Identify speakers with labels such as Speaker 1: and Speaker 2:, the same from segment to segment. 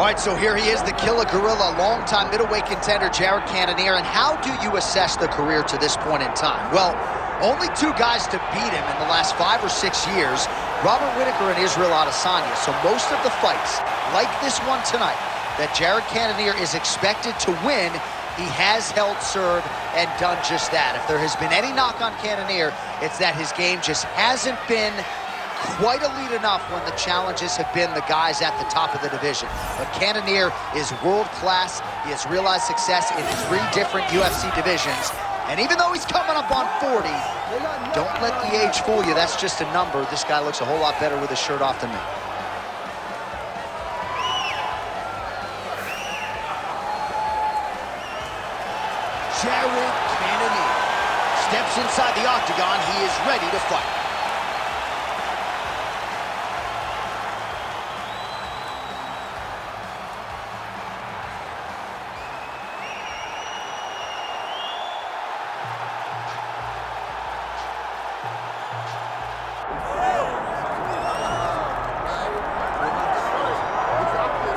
Speaker 1: All right, so here he is, the killer gorilla, longtime middleweight contender Jared Cannonier. And how do you assess the career to this point in time? Well, only two guys to beat him in the last 5 or 6 years, Robert Whittaker and Israel Adesanya. So most of the fights, like this one tonight, that Jared Cannonier is expected to win, he has held serve and done just that. If there has been any knock on Cannonier, it's that his game just hasn't been quite elite enough when the challenges have been the guys at the top of the division. But Cannonier is world-class. He has realized success in 3 different UFC divisions. And even though he's coming up on 40, don't let the age fool you. That's just a number. This guy looks a whole lot better with his shirt off than me. Jared Cannonier steps inside the octagon. He is ready to fight.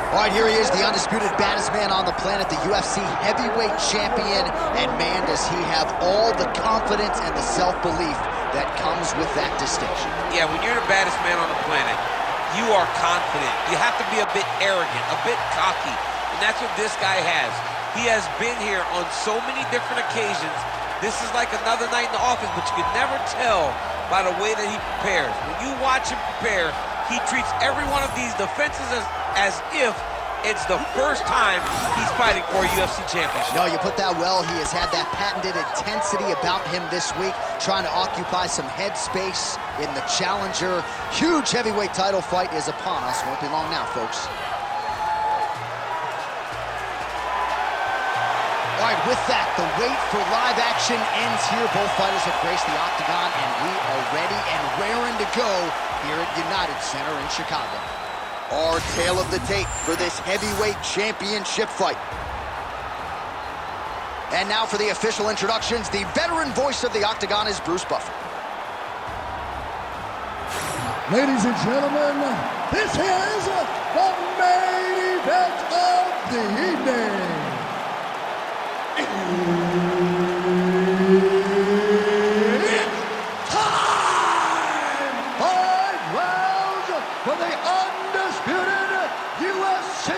Speaker 1: All right, here he is, the undisputed baddest man on the planet, the UFC heavyweight champion. And man, does he have all the confidence and the self-belief that comes with that distinction.
Speaker 2: Yeah, when you're the baddest man on the planet, you are confident. You have to be a bit arrogant, a bit cocky. And that's what this guy has. He has been here on so many different occasions. This is like another night in the office, but you can never tell by the way that he prepares. When you watch him prepare, he treats every one of these defenses as if it's the first time he's fighting for a UFC championship.
Speaker 1: No, you put that well. He has had that patented intensity about him this week, trying to occupy some headspace in the challenger. Huge heavyweight title fight is upon us. Won't be long now, folks. All right, with that, the wait for live action ends here. Both fighters have graced the octagon, and we are ready and raring to go here at United Center in Chicago. Our tale of the tape for this heavyweight championship fight. And now for the official introductions, the veteran voice of the octagon is Bruce Buffer.
Speaker 3: Ladies and gentlemen, this is the main event of the evening. It's time! 5 rounds for the undisputed UFC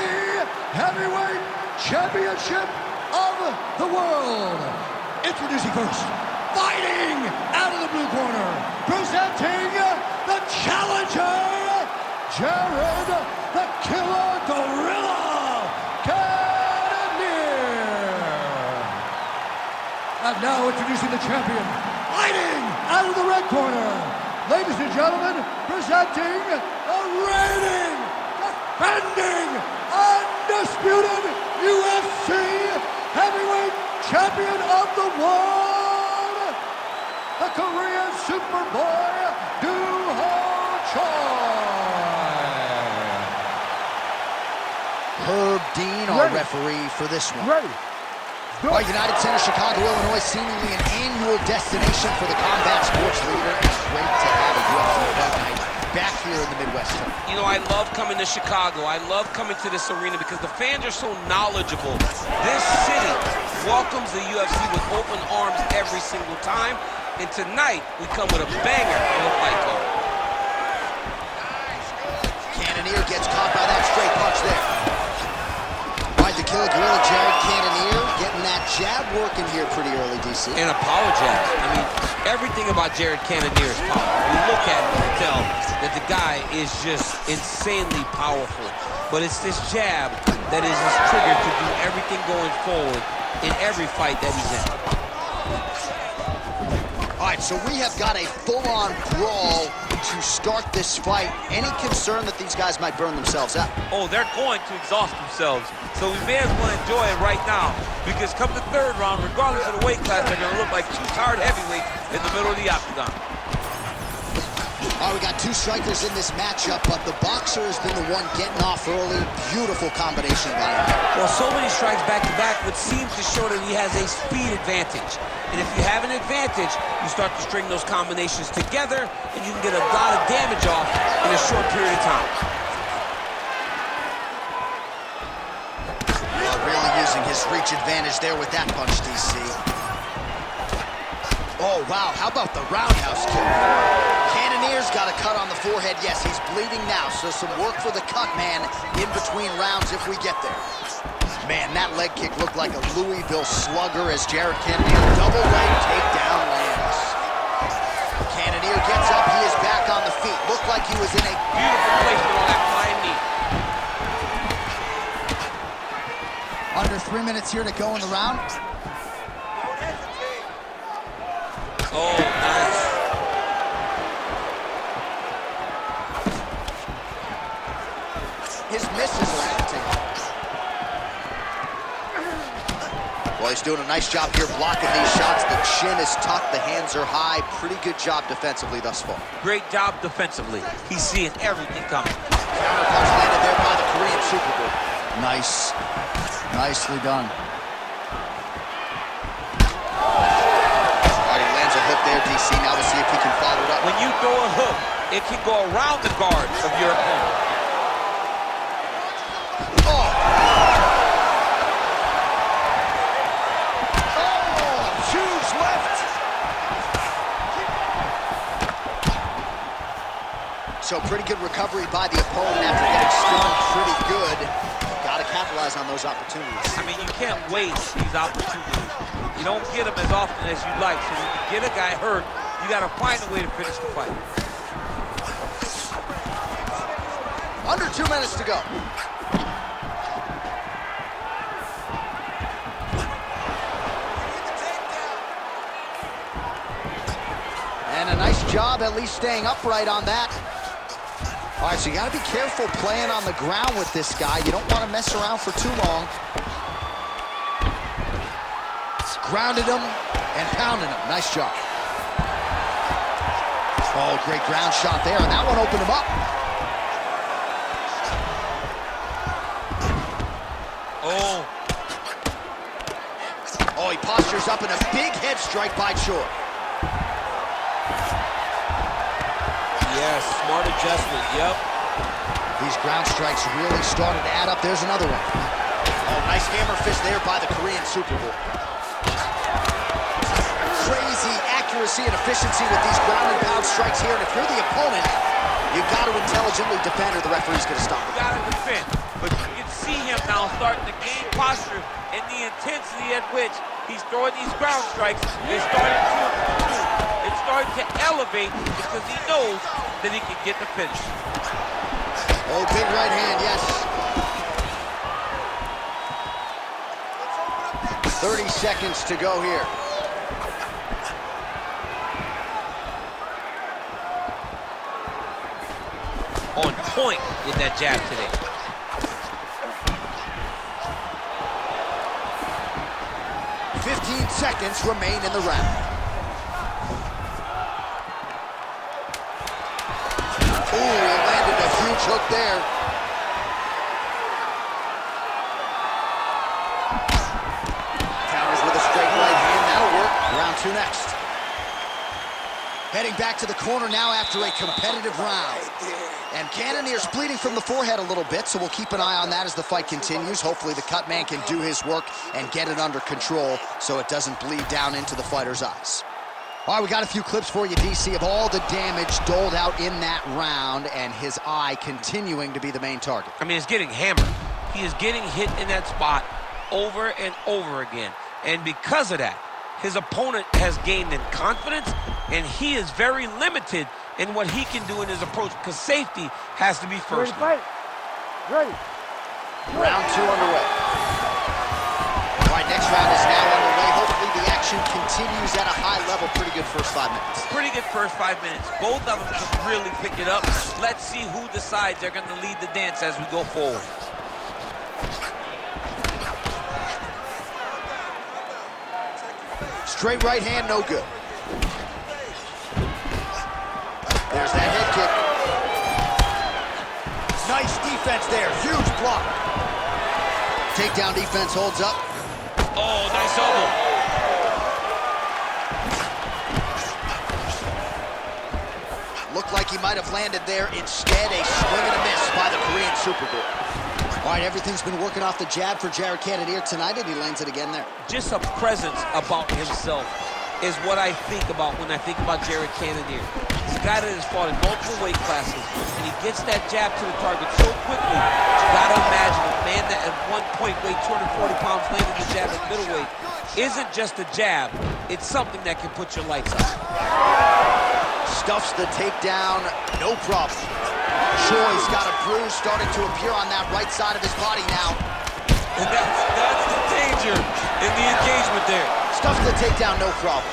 Speaker 3: Heavyweight Championship of the world. Introducing first, fighting out of the blue corner, presenting the challenger, Jared the Killer Gorilla Cannonier. And now introducing the champion, fighting out of the red corner, ladies and gentlemen, presenting the reigning, defending, undisputed UFC Heavyweight Champion of the world, the Korean Superboy,
Speaker 1: Herb Dean, our referee for this one.
Speaker 3: Ready.
Speaker 1: All right, United Center, Chicago, Illinois, seemingly an annual destination for the combat sports leader. It's great to have a UFC fight night back here in the Midwest.
Speaker 2: You know, I love coming to Chicago. I love coming to this arena because the fans are so knowledgeable. This city welcomes the UFC with open arms every single time. And tonight, we come with a banger of a fight card.
Speaker 1: Cannonier gets caught by that straight punch there. All right, the killer gorilla, Jared Cannonier, getting that jab working here pretty early, DC.
Speaker 2: And a power jab. I mean, everything about Jared Cannonier is powerful. You look at him and tell that the guy is just insanely powerful. But it's this jab that is his trigger to do everything going forward in every fight that he's in.
Speaker 1: All right, so we have got a full-on brawl to start this fight. Any concern that these guys might burn themselves out?
Speaker 2: Oh, they're going to exhaust themselves. So we may as well enjoy it right now, because come the third round, regardless of the weight class, they're going to look like 2 tired heavyweights in the middle of the octagon.
Speaker 1: All right, we got 2 strikers in this matchup, but the boxer has been the one getting off early. Beautiful combination by him.
Speaker 2: Well, so many strikes back-to-back would seem to show that he has a speed advantage. And if you have an advantage, you start to string those combinations together, and you can get a lot of damage off in a short period of time.
Speaker 1: Using his reach advantage there with that punch, DC. Oh, wow, how about the roundhouse kick? Cannonier's got a cut on the forehead. Yes, he's bleeding now, so some work for the cut man in between rounds if we get there. Man, that leg kick looked like a Louisville slugger as Jared Cannonier double leg takedown lands. Cannonier gets up, he is back on the feet. Looked like he was in a
Speaker 2: Beautiful placement on that flying knee.
Speaker 1: Under 3 minutes here to go in the round.
Speaker 2: Oh, nice.
Speaker 1: His misses are entertaining. Well, he's doing a nice job here blocking these shots. The chin is tucked, the hands are high. Pretty good job defensively thus far.
Speaker 2: Great job defensively. He's seeing everything coming.
Speaker 1: Counterpunch landed there by the Korean Super Bowl. Nice. Nicely done. All right, he lands a hook there, DC. Now we'll see if he can follow it up.
Speaker 2: When you throw a hook, it can go around the guard of your opponent.
Speaker 1: Huge left. So pretty good recovery by the opponent after getting stunned pretty good. Got to capitalize on those opportunities.
Speaker 2: I mean, you can't waste these opportunities. You don't get them as often as you'd like. So when you get a guy hurt, you got to find a way to finish the fight.
Speaker 1: Under 2 minutes to go. And a nice job at least staying upright on that. All right, so you got to be careful playing on the ground with this guy. You don't want to mess around for too long. Grounded him and pounded him. Nice job. Oh, great ground shot there, and that one opened him up.
Speaker 2: Oh.
Speaker 1: Oh, he postures up in a big head strike by Choi.
Speaker 2: Yes, smart adjustment, yep.
Speaker 1: These ground strikes really started to add up. There's another one. Oh, nice hammer fist there by the Korean Super Bowl. Crazy accuracy and efficiency with these ground and pound strikes here. And if you're the opponent, you've got to intelligently defend or the referee's going to stop it.
Speaker 2: You got to defend. But you can see him now starting to gain posture and the intensity at which he's throwing these ground strikes is starting to elevate because he knows that he can get the finish.
Speaker 1: Oh, big right hand, yes. 30 seconds to go here.
Speaker 2: On point with that jab today.
Speaker 1: Seconds remain in the round. Ooh, he landed a huge hook there. Counters with a straight right hand. That'll work. Round two next. Heading back to the corner now after a competitive round. And Cannonier's bleeding from the forehead a little bit, so we'll keep an eye on that as the fight continues. Hopefully the cut man can do his work and get it under control so it doesn't bleed down into the fighter's eyes. All right, we got a few clips for you, DC, of all the damage doled out in that round and his eye continuing to be the main target.
Speaker 2: I mean, he's getting hammered. He is getting hit in that spot over and over again. And because of that, his opponent has gained in confidence, and he is very limited in what he can do in his approach, because safety has to be first.
Speaker 3: Ready.
Speaker 1: Round two underway. All right, next round is now underway. Hopefully the action continues at a high level. Pretty good first 5 minutes.
Speaker 2: Pretty good first 5 minutes. Both of them can really pick it up. Let's see who decides they're going to lead the dance as we go forward.
Speaker 1: Straight right hand, no good. There's that head kick. Nice defense there, huge block. Takedown defense holds up.
Speaker 2: Oh, nice elbow.
Speaker 1: Looked like he might have landed there. Instead, a swing and a miss by the Korean Super Bowl. All right, everything's been working off the jab for Cannoneer tonight, and he lands it again there.
Speaker 2: Just a presence about himself is what I think about when I think about Cannoneer. He's a guy that has fought in multiple weight classes, and he gets that jab to the target so quickly. You gotta imagine a man that at one point weighed 240 pounds landing the jab at middleweight isn't just a jab, it's something that can put your lights out.
Speaker 1: Stuffs the takedown, no problem. Choi's got a bruise starting to appear on that right side of his body now.
Speaker 2: And that's the danger in the engagement there.
Speaker 1: Stuffs the takedown, no problem.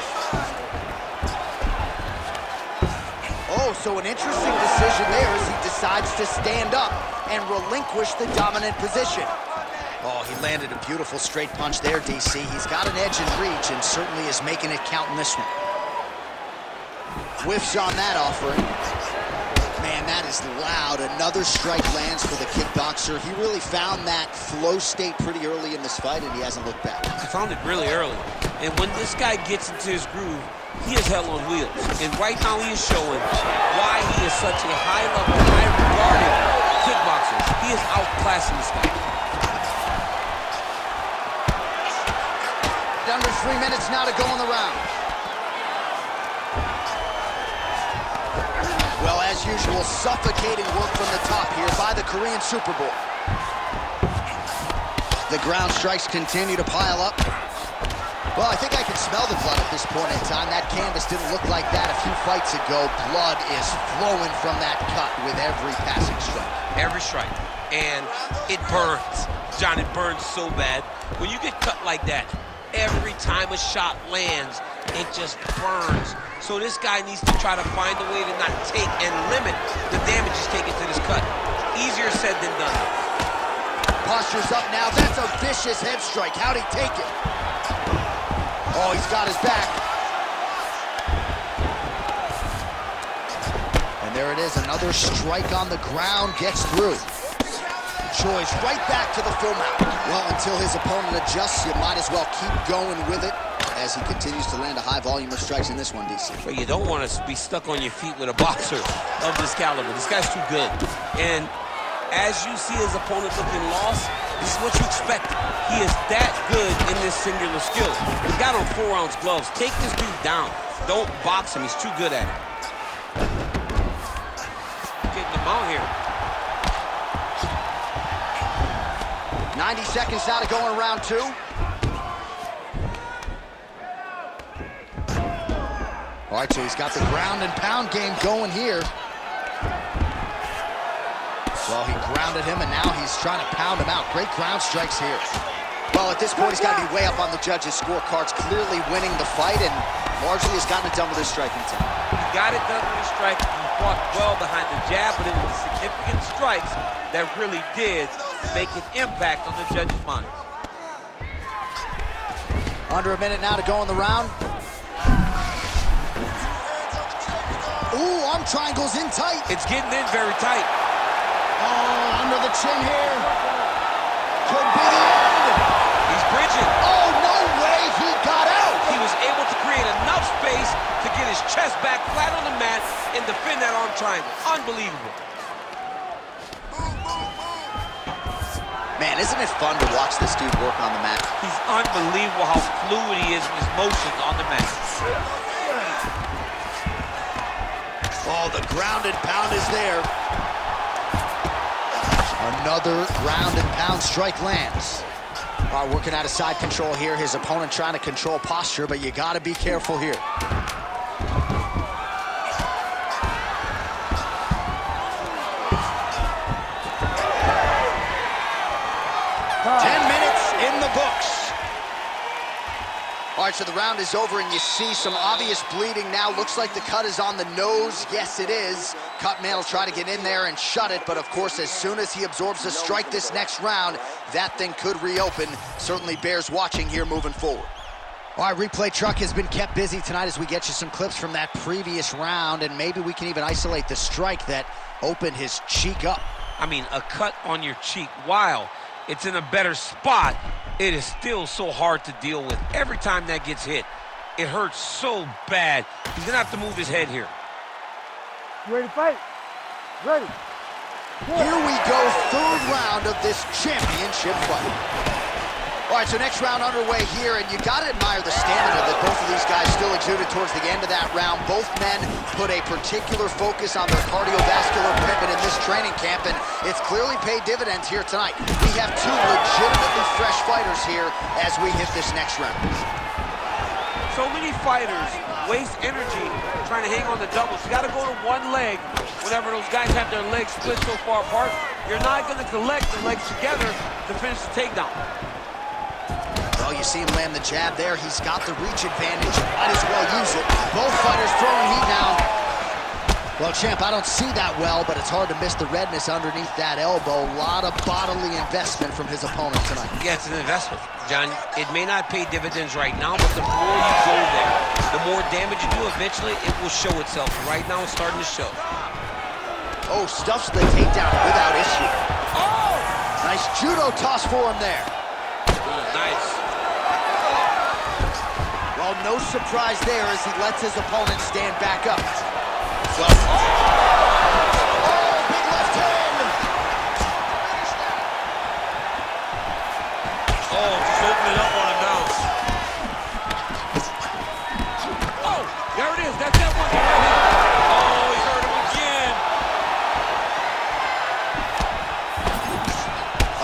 Speaker 1: Oh, so an interesting decision there as he decides to stand up and relinquish the dominant position. Oh, he landed a beautiful straight punch there, DC. He's got an edge in reach and certainly is making it count in this one. Whiffs on that offering. Man, that is loud. Another strike lands for the kickboxer. He really found that flow state pretty early in this fight, and he hasn't looked back.
Speaker 2: He found it really early. And when this guy gets into his groove, he is hell on wheels. And right now he is showing why he is such a high-level, high-regarded kickboxer. He is outclassing this guy.
Speaker 1: Under 3 minutes now to go in the round. Well, as usual, suffocating work from the top here by the Korean Super Bowl. The ground strikes continue to pile up. Well, I think I can smell the blood at this point in time. That canvas didn't look like that a few fights ago. Blood is flowing from that cut with every passing strike.
Speaker 2: Every strike. And it burns. John, it burns so bad. When you get cut like that, every time a shot lands, it just burns. So this guy needs to try to find a way to not take and limit the damage he's taken to this cut. Easier said than done.
Speaker 1: Posture's up now. That's a vicious head strike. How'd he take it? Oh, he's got his back. And there it is. Another strike on the ground gets through. Choi's right back to the full mount. Well, until his opponent adjusts, you might as well keep going with it as he continues to land a high volume of strikes in this one, DC.
Speaker 2: But you don't want to be stuck on your feet with a boxer of this caliber. This guy's too good. And as you see his opponent looking lost, this is what you expect. He is that good in this singular skill. He's got on 4-ounce gloves. Take this dude down. Don't box him. He's too good at it. Getting him out here.
Speaker 1: 90 seconds now to go in round 2. All right, so he's got the ground and pound game going here. Well, he grounded him, and now he's trying to pound him out. Great ground strikes here. Well, at this point, he's got to be way up on the judges' scorecards, clearly winning the fight, and largely has gotten it done with his striking time.
Speaker 2: He got it done with his striking. He fought well behind the jab, but it was significant strikes that really did make an impact on the judge's mind.
Speaker 1: Under a minute now to go in the round. Ooh, arm triangles in tight.
Speaker 2: It's getting in very tight.
Speaker 1: Oh, under the chin here. Could be the end.
Speaker 2: He's bridging.
Speaker 1: Oh, no way, he got out.
Speaker 2: He was able to create enough space to get his chest back flat on the mat and defend that arm triangle. Unbelievable.
Speaker 1: Man, isn't it fun to watch this dude work on the mat?
Speaker 2: He's unbelievable how fluid he is with his motions on the mat.
Speaker 1: Oh, the ground and pound is there. Another ground and pound strike lands. All right, working out of side control here. His opponent trying to control posture, but you got to be careful here. 10 minutes in the books. All right, so the round is over, and you see some obvious bleeding now. Looks like the cut is on the nose. Yes, it is. Cutman will try to get in there and shut it, but of course, as soon as he absorbs a strike this next round, that thing could reopen. Certainly bears watching here moving forward. All right, replay truck has been kept busy tonight as we get you some clips from that previous round, and maybe we can even isolate the strike that opened his cheek up.
Speaker 2: I mean, a cut on your cheek, while it's in a better spot, it is still so hard to deal with. Every time that gets hit, it hurts so bad. He's gonna have to move his head here.
Speaker 4: You ready to fight? Ready.
Speaker 1: Here we go, third round of this championship fight. All right, so next round underway here, and you gotta admire the stamina that both of these guys still exuded towards the end of that round. Both men put a particular focus on their cardiovascular commitment in this training camp, and it's clearly paid dividends here tonight. We have two legitimately fresh fighters here as we hit this next round.
Speaker 2: So many fighters waste energy trying to hang on the doubles. You gotta go to one leg whenever those guys have their legs split so far apart. You're not gonna collect the legs together to finish the takedown.
Speaker 1: Well, you see him land the jab there. He's got the reach advantage. Might as well use it. Both fighters throwing heat now. Well, champ, I don't see that well, but it's hard to miss the redness underneath that elbow. A lot of bodily investment from his opponent tonight.
Speaker 2: Yeah, it's an investment, John. It may not pay dividends right now, but the more you go there, the more damage you do, eventually it will show itself. Right now, it's starting to show.
Speaker 1: Oh, stuffs the takedown without issue. Oh! Nice judo toss for him there.
Speaker 2: Nice.
Speaker 1: Well, no surprise there as he lets his opponent stand back up. Well, big left hand.
Speaker 2: Oh, just open it up on him now. Oh, there it is. That's that one. Oh, he hurt him again.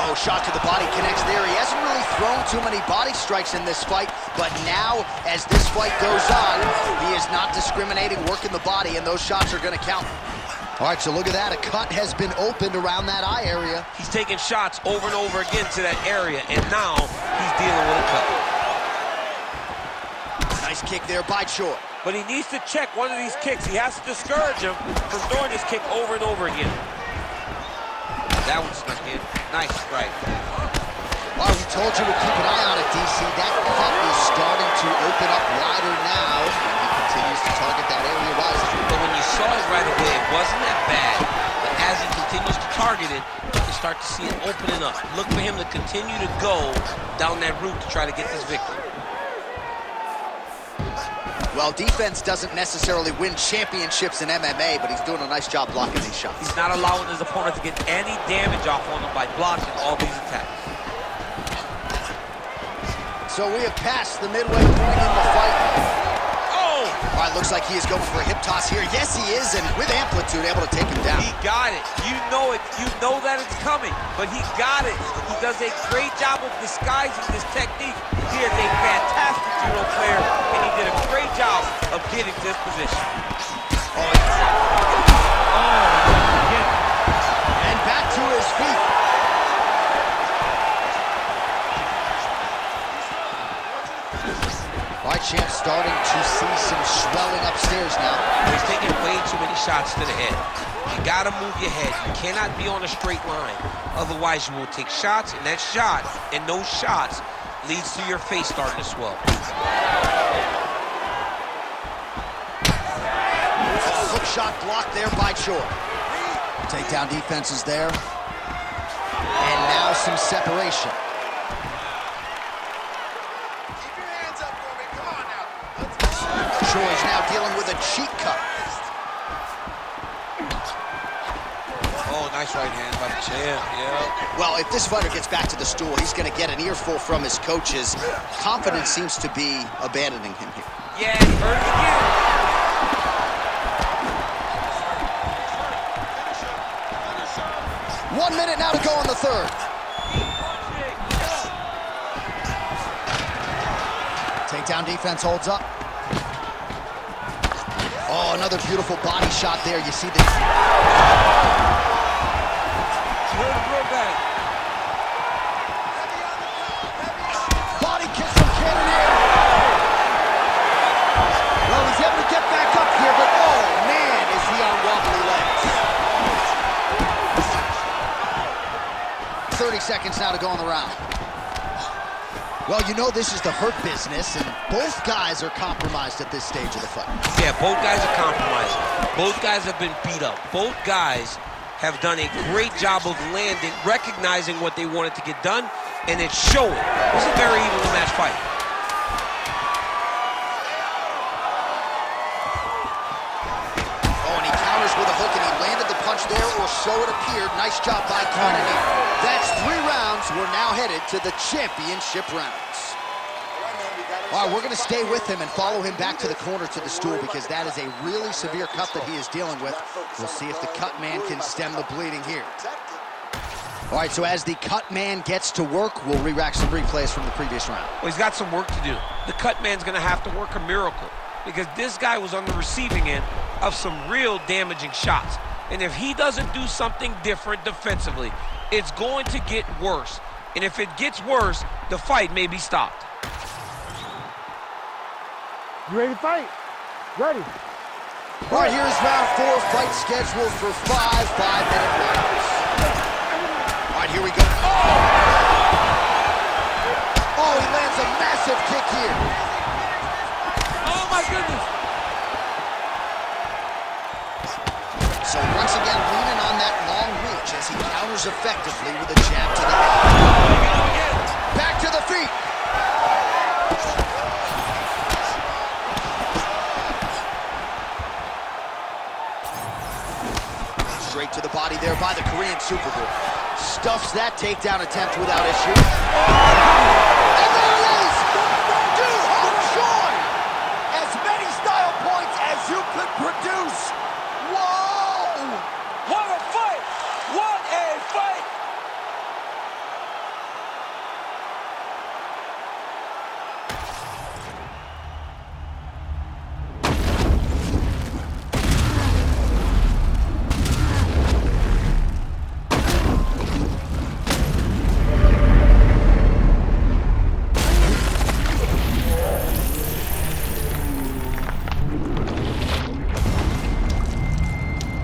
Speaker 1: Oh, shot to the body connects there. He hasn't really thrown too many body strikes in this fight, but now, as this fight goes on, he is not discriminating, working the body, and those shots are going to count. All right, so look at that. A cut has been opened around that eye area.
Speaker 2: He's taking shots over and over again to that area, and now he's dealing with a cut.
Speaker 1: Nice kick there by Choi.
Speaker 2: But he needs to check one of these kicks. He has to discourage him from throwing this kick over and over again. That one snuck in. Nice strike.
Speaker 1: Oh, we told you to keep an eye on it, DC. That cut is starting to open up wider now, and he continues to target that area wisely.
Speaker 2: But when you saw it right away, it wasn't that bad. But as he continues to target it, you can start to see it opening up. Look for him to continue to go down that route to try to get this victory.
Speaker 1: Well, defense doesn't necessarily win championships in MMA, but he's doing a nice job blocking these shots.
Speaker 2: He's not allowing his opponent to get any damage off on him by blocking all these attacks.
Speaker 1: So we have passed the midway point in the fight.
Speaker 2: Oh!
Speaker 1: All right, looks like he is going for a hip toss here. Yes, he is, and with amplitude, able to take him down.
Speaker 2: He got it. You know it. You know that it's coming, but he got it. He does a great job of disguising this technique. He is a fantastic judo player, and he did a great job of getting to this position.
Speaker 1: And back to his feet. All right, champ starting to see some swelling upstairs now.
Speaker 2: He's taking way too many shots to the head. You gotta move your head. You cannot be on a straight line. Otherwise, you will take shots, and that shot and those shots leads to your face starting to swell.
Speaker 1: Hook shot blocked there by Choi. Takedown defense is there. And now some separation. Choi's now dealing with a cheek cut.
Speaker 2: Oh, nice right hand by the champ, yeah.
Speaker 1: Well, if this fighter gets back to the stool, he's going to get an earful from his coaches. Confidence seems to be abandoning him here.
Speaker 2: Yeah, he hurt it again.
Speaker 1: 1 minute now to go in the third. Takedown defense holds up. Oh, another beautiful body shot there. You see the... Body kick from 캐노니어. Well, he's able to get back up here, but oh, man, is he on wobbly legs. 30 seconds now to go in the round. Well, you know this is the hurt business, and both guys are compromised at this stage of the fight.
Speaker 2: Yeah, both guys are compromised. Both guys have been beat up. Both guys have done a great job of landing, recognizing what they wanted to get done, and it's showing. This is a very evenly matched fight.
Speaker 1: Oh, and he counters with a hook, and he landed the punch punch there, or so it appeared. Nice job by 캐노니어. That's 3 rounds. We're now headed to the championship rounds. All right, we're going to stay with him and follow him back to the corner to the stool because that is a really severe cut that he is dealing with. We'll see if the cut man can stem the bleeding here. All right, so as the cut man gets to work, we'll re-rack some replays from the previous round.
Speaker 2: Well, he's got some work to do. The cut man's going to have to work a miracle because this guy was on the receiving end of some real damaging shots. And if he doesn't do something different defensively, it's going to get worse. And if it gets worse, the fight may be stopped.
Speaker 4: You ready to fight? Ready.
Speaker 1: All right, here's round 4, fight scheduled for 5 5-minute rounds. All right, here we go. Oh, he lands a massive kick here.
Speaker 2: Oh, my goodness.
Speaker 1: So once again, leaning on that long reach as he counters effectively with a jab to the head. Back to the feet. Straight to the body there by the Korean Superboy. Stuffs that takedown attempt without issue. And there it is! Duhoege! As many style points as you could produce.